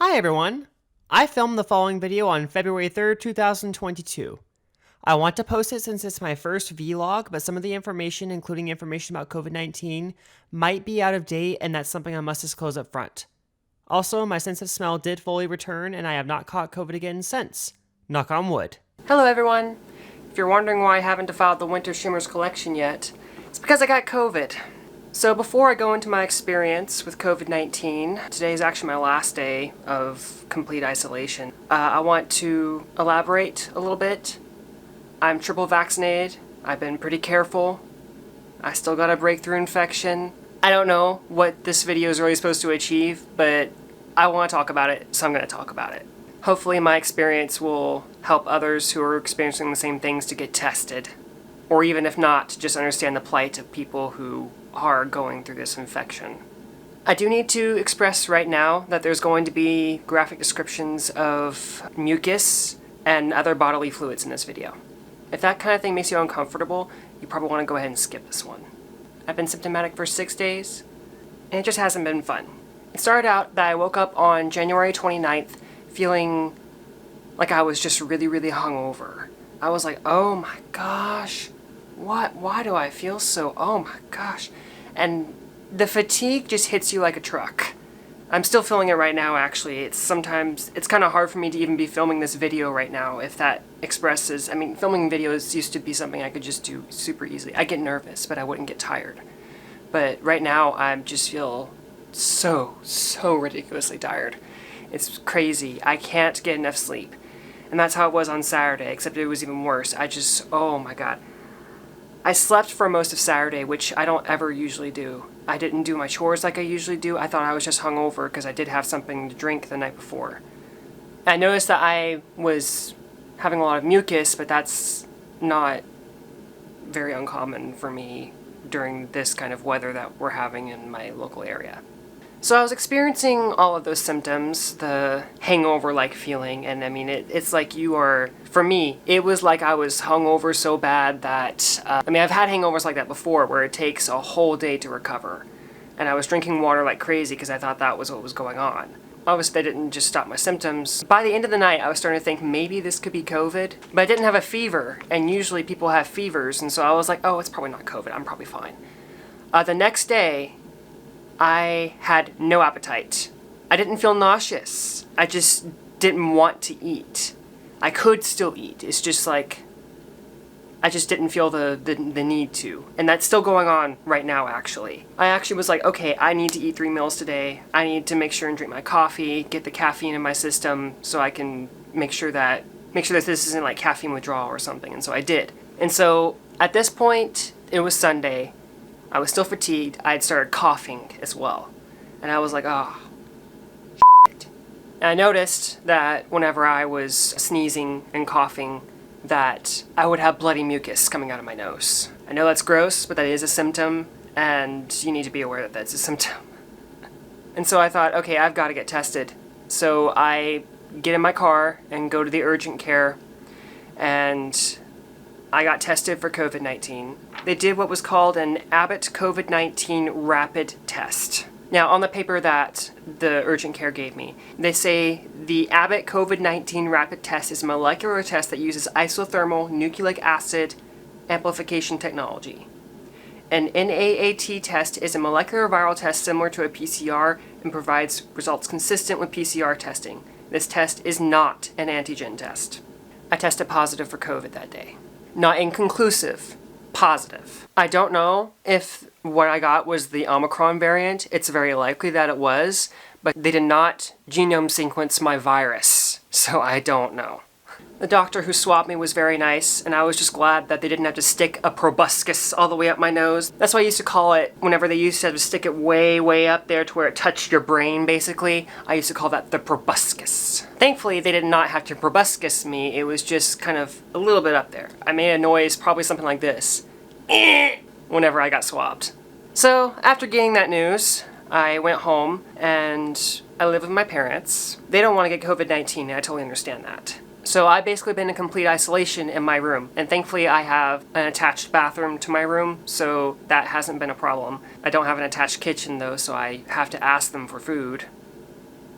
Hi everyone! I filmed the following video on February 3rd, 2022. I want to post it since it's my first vlog, but some of the information, including information about COVID-19, might be out of date, and that's something I must disclose up front. Also, my sense of smell did fully return, and I have not caught COVID again since. Knock on wood. Hello everyone! If you're wondering why I haven't defiled the Winter Shimmers collection yet, it's because I got COVID. So before I go into my experience with COVID-19, today is actually my last day of complete isolation. I want to elaborate a little bit. I'm triple vaccinated. I've been pretty careful. I still got a breakthrough infection. I don't know what this video is really supposed to achieve, but I want to talk about it, so I'm going to talk about it. Hopefully my experience will help others who are experiencing the same things to get tested. Or even if not, just understand the plight of people who are going through this infection. I do need to express right now that there's going to be graphic descriptions of mucus and other bodily fluids in this video. If that kind of thing makes you uncomfortable, you probably want to go ahead and skip this one. I've been symptomatic for 6 days, and it just hasn't been fun. It started out that I woke up on January 29th feeling like I was just really hungover. I was like, oh my gosh, why do I feel so, oh my gosh. And the fatigue just hits you like a truck. I'm still feeling it right now, actually. It's kind of hard for me to even be filming this video right now, if that expresses, filming videos used to be something I could just do super easily. I get nervous, but I wouldn't get tired. But right now, I just feel so ridiculously tired. It's crazy. I can't get enough sleep. And that's how it was on Saturday, except it was even worse. Oh my god. I slept for most of Saturday, which I don't ever usually do. I didn't do my chores like I usually do. I thought I was just hungover because I did have something to drink the night before. I noticed that I was having a lot of mucus, but that's not very uncommon for me during this kind of weather that we're having in my local area. So I was experiencing all of those symptoms, the hangover-like feeling, and it's like for me, it was like I was hungover so bad that, I've had hangovers like that before where it takes a whole day to recover. And I was drinking water like crazy because I thought that was what was going on. Obviously, that didn't just stop my symptoms. By the end of the night, I was starting to think maybe this could be COVID, but I didn't have a fever, and usually people have fevers, and so I was like, oh, it's probably not COVID, I'm probably fine. The next day, I had no appetite. I didn't feel nauseous. I just didn't want to eat. I could still eat. It's just like, I just didn't feel the need to. And that's still going on right now, actually. I actually was like, okay, I need to eat 3 meals today. I need to make sure and drink my coffee, get the caffeine in my system so I can make sure that this isn't like caffeine withdrawal or something. And so I did. And so at this point, it was Sunday. I was still fatigued. I had started coughing as well. And I was like, oh, shit. And I noticed that whenever I was sneezing and coughing, that I would have bloody mucus coming out of my nose. I know that's gross, but that is a symptom, and you need to be aware that that's a symptom. And so I thought, okay, I've got to get tested. So I get in my car and go to the urgent care, and I got tested for COVID-19. They did what was called an Abbott COVID-19 rapid test. Now, on the paper that the urgent care gave me, they say the Abbott COVID-19 rapid test is a molecular test that uses isothermal nucleic acid amplification technology. An NAAT test is a molecular viral test similar to a PCR and provides results consistent with PCR testing. This test is not an antigen test. I tested positive for COVID that day. Not inconclusive, positive. I don't know if what I got was the Omicron variant. It's very likely that it was, but they did not genome sequence my virus, so I don't know. The doctor who swabbed me was very nice, and I was just glad that they didn't have to stick a proboscis all the way up my nose. That's why I used to call it, whenever they used to have to stick it way up there to where it touched your brain, basically, I used to call that the proboscis. Thankfully, they did not have to proboscis me, it was just kind of a little bit up there. I made a noise, probably something like this, whenever I got swabbed. So, after getting that news, I went home, and I live with my parents. They don't want to get COVID-19, and I totally understand that. So I've basically been in complete isolation in my room, and thankfully I have an attached bathroom to my room, so that hasn't been a problem. I don't have an attached kitchen though, so I have to ask them for food.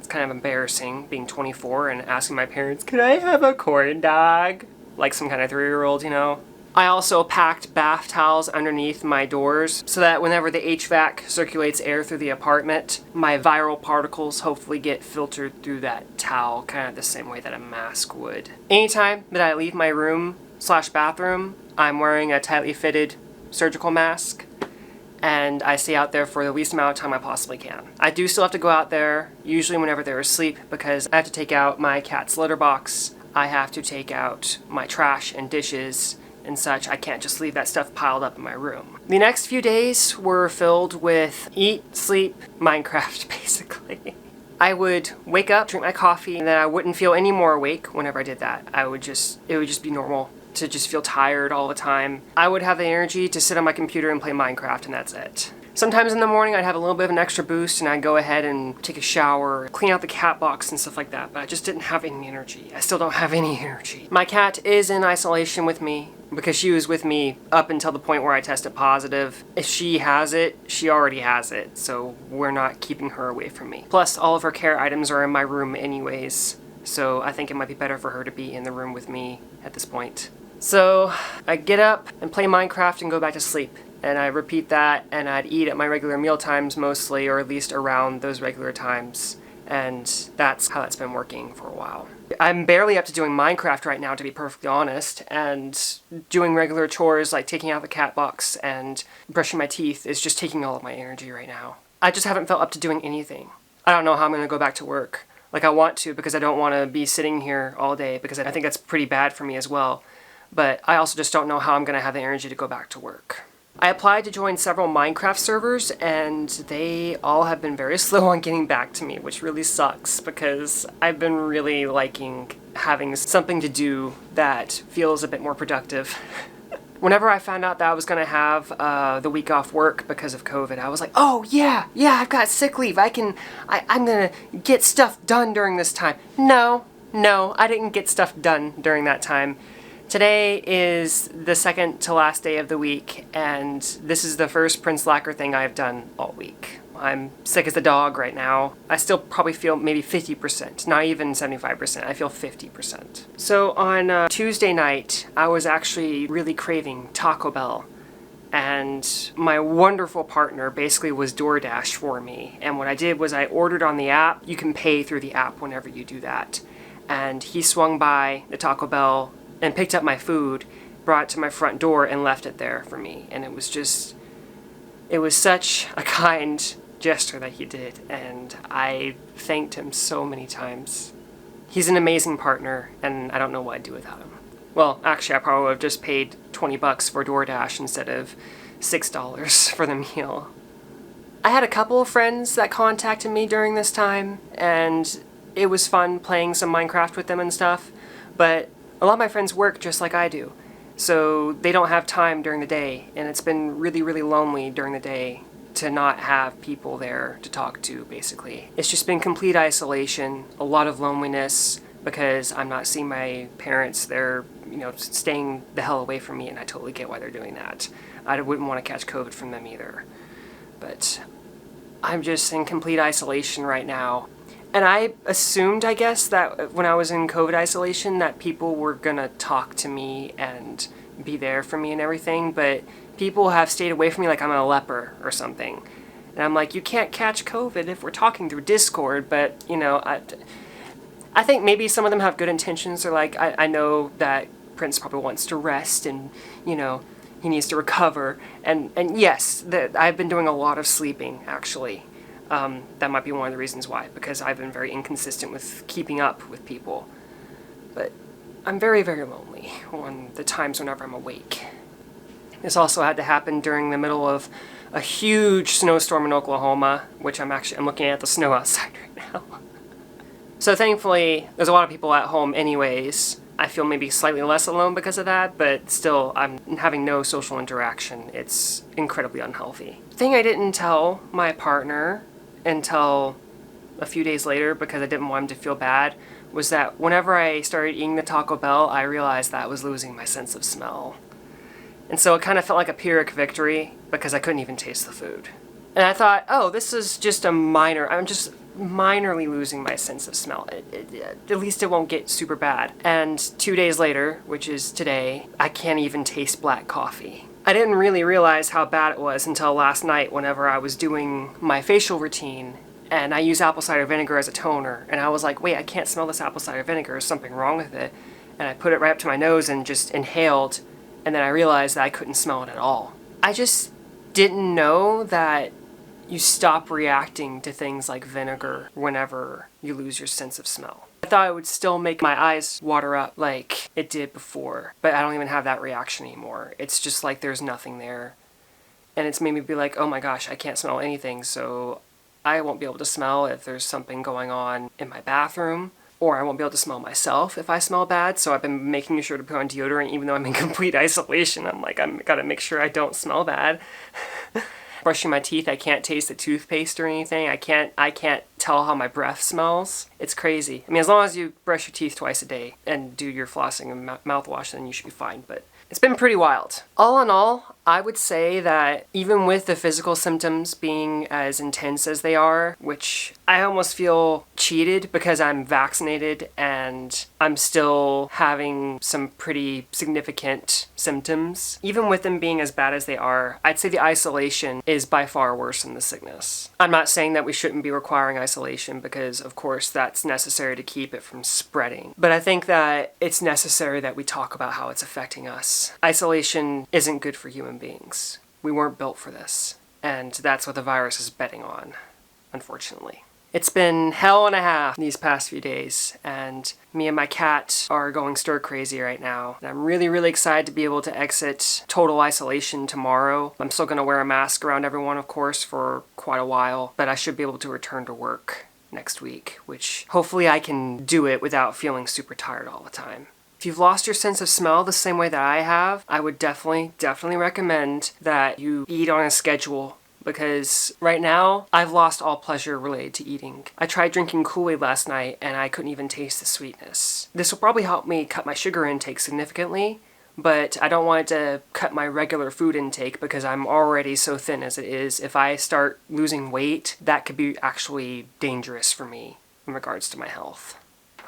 It's kind of embarrassing, being 24 and asking my parents, "Can I have a corn dog?" Like some kind of 3-year-old, you know? I also packed bath towels underneath my doors so that whenever the HVAC circulates air through the apartment, my viral particles hopefully get filtered through that towel, kind of the same way that a mask would. Anytime that I leave my room/bathroom, I'm wearing a tightly fitted surgical mask, and I stay out there for the least amount of time I possibly can. I do still have to go out there, usually whenever they're asleep, because I have to take out my cat's litter box, I have to take out my trash and dishes, and such. I can't just leave that stuff piled up in my room. The next few days were filled with eat, sleep, Minecraft, basically. I would wake up, drink my coffee, and then I wouldn't feel any more awake whenever I did that. It would just be normal to just feel tired all the time. I would have the energy to sit on my computer and play Minecraft, and that's it. Sometimes in the morning I'd have a little bit of an extra boost and I'd go ahead and take a shower, clean out the cat box and stuff like that, but I just didn't have any energy. I still don't have any energy. My cat is in isolation with me because she was with me up until the point where I tested positive. If she has it, she already has it, so we're not keeping her away from me. Plus, all of her care items are in my room anyways, so I think it might be better for her to be in the room with me at this point. So I get up and play Minecraft and go back to sleep. And I repeat that, and I'd eat at my regular meal times mostly, or at least around those regular times. And that's how that's been working for a while. I'm barely up to doing Minecraft right now, to be perfectly honest, and doing regular chores like taking out the cat box and brushing my teeth is just taking all of my energy right now. I just haven't felt up to doing anything. I don't know how I'm going to go back to work. Like, I want to, because I don't want to be sitting here all day, because I think that's pretty bad for me as well. But I also just don't know how I'm going to have the energy to go back to work. I applied to join several Minecraft servers, and they all have been very slow on getting back to me, which really sucks because I've been really liking having something to do that feels a bit more productive. Whenever I found out that I was going to have the week off work because of COVID, I was like, oh yeah, I've got sick leave. I'm going to get stuff done during this time. No, I didn't get stuff done during that time. Today is the second to last day of the week, and this is the first Prince Lacquer thing I've done all week. I'm sick as a dog right now. I still probably feel maybe 50%, not even 75%. I feel 50%. So on Tuesday night, I was actually really craving Taco Bell. And my wonderful partner basically was DoorDash for me. And what I did was I ordered on the app. You can pay through the app whenever you do that. And he swung by the Taco Bell and picked up my food, brought it to my front door, and left it there for me. And it was such a kind gesture that he did, and I thanked him so many times. He's an amazing partner, and I don't know what I'd do without him. Well, actually, I probably would have just paid $20 for DoorDash instead of $6 for the meal. I had a couple of friends that contacted me during this time, and it was fun playing some Minecraft with them and stuff, but a lot of my friends work just like I do, so they don't have time during the day, and it's been really, really lonely during the day to not have people there to talk to, basically. It's just been complete isolation, a lot of loneliness, because I'm not seeing my parents. They're, staying the hell away from me, and I totally get why they're doing that. I wouldn't want to catch COVID from them either. But I'm just in complete isolation right now. And I assumed, I guess, that when I was in COVID isolation that people were gonna talk to me and be there for me and everything, but people have stayed away from me like I'm a leper or something. And I'm like, you can't catch COVID if we're talking through Discord, but, I think maybe some of them have good intentions. They're like, I know that Prince probably wants to rest and, he needs to recover. And yes, I've been doing a lot of sleeping, actually. That might be one of the reasons why, because I've been very inconsistent with keeping up with people. But I'm very, very lonely on the times whenever I'm awake. This also had to happen during the middle of a huge snowstorm in Oklahoma, which I'm looking at the snow outside right now. So thankfully, there's a lot of people at home anyways. I feel maybe slightly less alone because of that, but still, I'm having no social interaction. It's incredibly unhealthy. The thing I didn't tell my partner until a few days later, because I didn't want him to feel bad, was that whenever I started eating the Taco Bell, I realized that I was losing my sense of smell. And so it kind of felt like a Pyrrhic victory, because I couldn't even taste the food. And I thought, oh, this is just a minor, minorly losing my sense of smell. At least it won't get super bad. And 2 days later, which is today, I can't even taste black coffee. I didn't really realize how bad it was until last night whenever I was doing my facial routine and I use apple cider vinegar as a toner, and I was like, wait, I can't smell this apple cider vinegar, is something wrong with it? And I put it right up to my nose and just inhaled, and then I realized that I couldn't smell it at all. I just didn't know that you stop reacting to things like vinegar whenever you lose your sense of smell. I thought it would still make my eyes water up like it did before, but I don't even have that reaction anymore. It's just like there's nothing there. And it's made me be like, oh my gosh, I can't smell anything, so I won't be able to smell if there's something going on in my bathroom, or I won't be able to smell myself if I smell bad, so I've been making sure to put on deodorant even though I'm in complete isolation. I'm like, I've got to make sure I don't smell bad. Brushing my teeth, I can't taste the toothpaste or anything. I can't tell how my breath smells. It's crazy. I mean, as long as you brush your teeth twice a day and do your flossing and mouthwash, then you should be fine, but it's been pretty wild. All in all, I would say that even with the physical symptoms being as intense as they are, which I almost feel cheated because I'm vaccinated and I'm still having some pretty significant symptoms. Even with them being as bad as they are, I'd say the isolation is by far worse than the sickness. I'm not saying that we shouldn't be requiring isolation because, of course, that's necessary to keep it from spreading. But I think that it's necessary that we talk about how it's affecting us. Isolation isn't good for human beings. We weren't built for this. And that's what the virus is betting on, unfortunately. It's been hell and a half these past few days, and me and my cat are going stir crazy right now. And I'm really, really excited to be able to exit total isolation tomorrow. I'm still going to wear a mask around everyone, of course, for quite a while, but I should be able to return to work next week, which hopefully I can do it without feeling super tired all the time. If you've lost your sense of smell the same way that I have, I would definitely recommend that you eat on a schedule, because right now I've lost all pleasure related to eating. I tried drinking Kool-Aid last night and I couldn't even taste the sweetness. This will probably help me cut my sugar intake significantly, but I don't want it to cut my regular food intake because I'm already so thin as it is. If I start losing weight, that could be actually dangerous for me in regards to my health.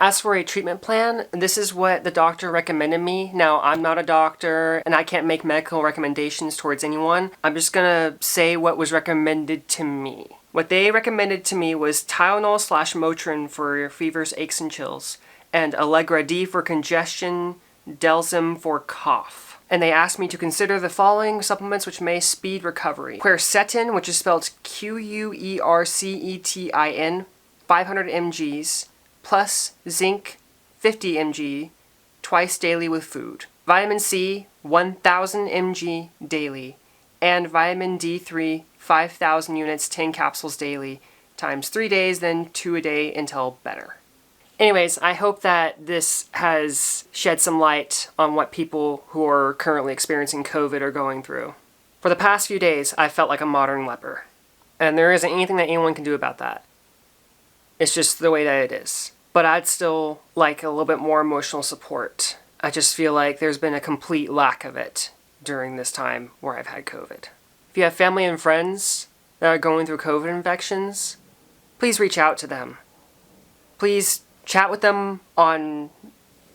As for a treatment plan, this is what the doctor recommended me. Now, I'm not a doctor, and I can't make medical recommendations towards anyone. I'm just gonna say what was recommended to me. What they recommended to me was Tylenol/Motrin for your fevers, aches, and chills, and Allegra D for congestion, Delsym for cough. And they asked me to consider the following supplements which may speed recovery. Quercetin, which is spelled Quercetin, 500 mgs, plus zinc 50 mg twice daily with food. Vitamin C 1000 mg daily, and vitamin D3 5000 units 10 capsules daily times 3 days, then 2 a day until better. Anyways, I hope that this has shed some light on what people who are currently experiencing COVID are going through. For the past few days, I felt like a modern leper, and there isn't anything that anyone can do about that. It's just the way that it is. But I'd still like a little bit more emotional support. I just feel like there's been a complete lack of it during this time where I've had COVID. If you have family and friends that are going through COVID infections, please reach out to them. Please chat with them on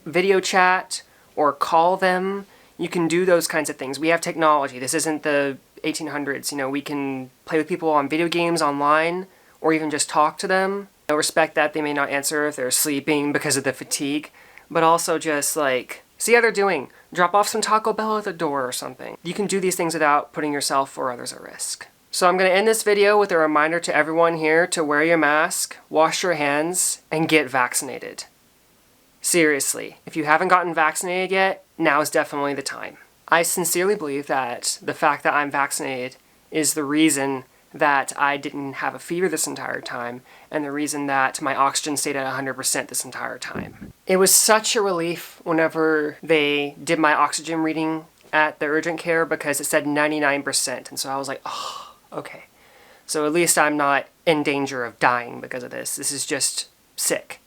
video chat or call them. You can do those kinds of things. We have technology. This isn't the 1800s. We can play with people on video games online or even just talk to them. I respect that they may not answer if they're sleeping because of the fatigue, but also just see how they're doing. Drop off some Taco Bell at the door or something. You can do these things without putting yourself or others at risk. So I'm going to end this video with a reminder to everyone here to wear your mask, wash your hands, and get vaccinated. Seriously, if you haven't gotten vaccinated yet, now is definitely the time. I sincerely believe that the fact that I'm vaccinated is the reason that I didn't have a fever this entire time, and the reason that my oxygen stayed at 100% this entire time. It was such a relief whenever they did my oxygen reading at the urgent care because it said 99%, and so I was like, oh, okay. So at least I'm not in danger of dying because of this. This is just sick,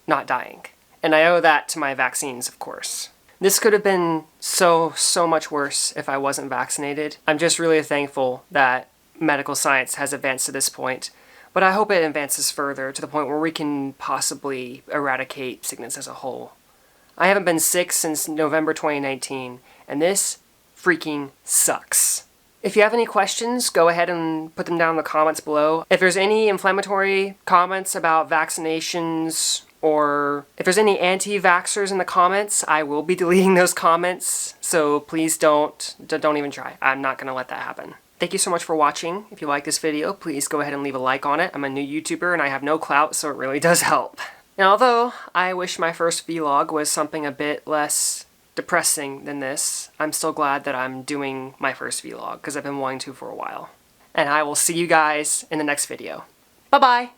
not dying. And I owe that to my vaccines, of course. This could have been so much worse if I wasn't vaccinated. I'm just really thankful that medical science has advanced to this point, but But I hope it advances further to the point where we can possibly eradicate sickness as a whole. I haven't been sick since November 2019, and this freaking sucks. If you have any questions, go ahead and put them down in the comments below. If there's any inflammatory comments about vaccinations, or if there's any anti-vaxxers in the comments, I will be deleting those comments, so please don't even try. I'm not going to let that happen. Thank you so much for watching. If you like this video, please go ahead and leave a like on it. I'm a new YouTuber and I have no clout, so it really does help. And although I wish my first vlog was something a bit less depressing than this, I'm still glad that I'm doing my first vlog, because I've been wanting to for a while. And I will see you guys in the next video. Bye-bye!